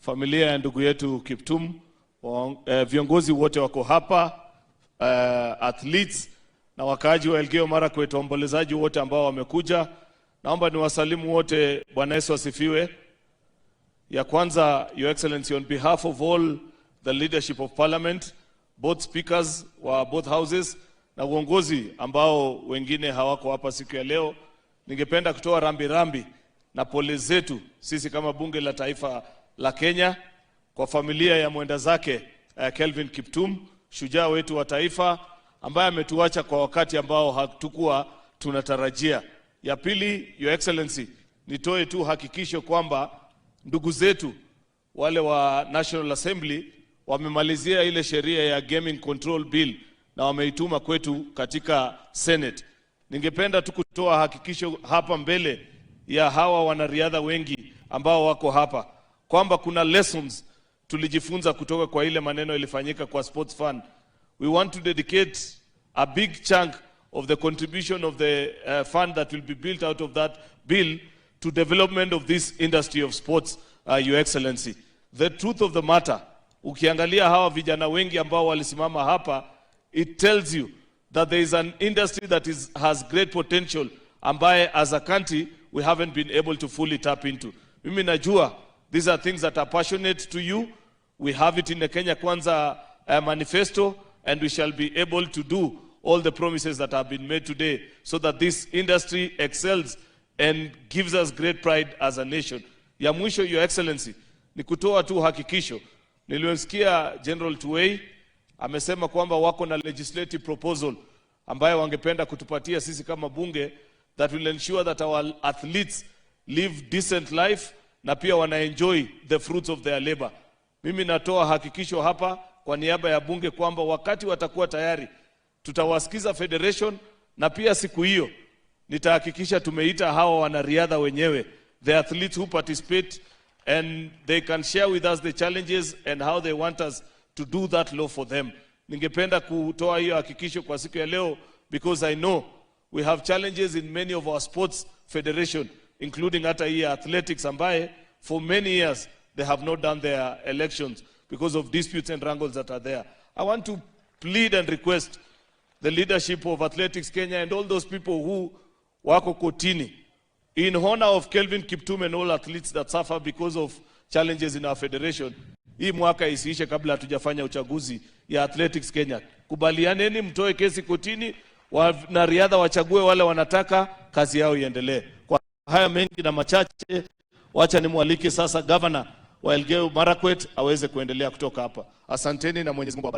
familia ya ndugu yetu Kiptum, viongozi wote wako hapa, athletes na wakaaji wa Elgeyo Marakwet, waombolezaji wote ambao wamekuja. Naomba niwasalimu wote. Bwana Yesu asifiwe. Ya kwanza, Your Excellency, on behalf of all the leadership of Parliament, both speakers wa both houses na uongozi ambao wengine hawako hapa siku ya leo, ningependa kutoa rambirambi na pole zetu sisi kama bunge la taifa la Kenya kwa familia ya mwenda zake Kelvin Kiptum, shujaa wetu wa taifa ambaye ametuacha kwa wakati ambao hatukuwa tunatarajia. Ya pili, Your Excellency, nitoe tu hakikisho kwamba ndugu zetu wale wa National Assembly wamemalizia ile sheria ya Gaming Control Bill na wameituma kwetu katika Senate. Ningependa tu kutoa hakikisho hapa mbele ya hawa wanariadha wengi ambao wako hapa kwamba kuna lessons tulijifunza kutoka kwa ile maneno ilifanyika kwa sports fund. We want to dedicate a big chunk of the contribution of the fund that will be built out of that bill to development of this industry of sports, Your Excellency. The truth of the matter, ukiangalia hawa vijana wengi ambao walisimama hapa, it tells you that there is an industry that has great potential ambaye as a country we haven't been able to fully tap into. Mimi najua these are things that are passionate to you. We have it in the Kenya Kwanza manifesto, and we shall be able to do all the promises that have been made today so that this industry excels and gives us great pride as a nation. Ya mwisho, Your Excellency, ni kutoa tu hakikisho. Niliwasikia General Tuwei amesema kwamba wako na legislative proposal ambayo wangependa kutupatia sisi kama bunge that will ensure that our athletes live decent life na pia wana enjoy the fruits of their labor. Mimi natoa hakikisho hapa kwa niaba ya bunge kwamba wakati watakuwa tayari tutawasikiza federation, na pia siku hiyo nitahakikisha tumeita hawa wanariadha wenyewe, the athletes who participate, and they can share with us the challenges and how they want us to do that law for them. Ningependa kutoa hiyo hakikisho kwa siku ya leo because I know we have challenges in many of our sports federation, including hata hii athletics ambaye for many years they have not done their elections because of disputes and wrangles that are there. I want to plead and request the leadership of Athletics Kenya and all those people who wako kotini in honor of Kelvin Kiptum and all athletes that suffer because of challenges in our federation. Hii mwaka isiishe kabla hatujafanya uchaguzi ya Athletics Kenya. Kubalianeni mtoe kesi kotini, wanariadha wachague wale wanataka, kazi yao iendelee. Kwa haya mengi na machache, wacha nimwalike sasa governor wa Elgeyo Marakwet aweze kuendelea kutoka hapa. Asanteni na Mwenyezi Mungu awabariki.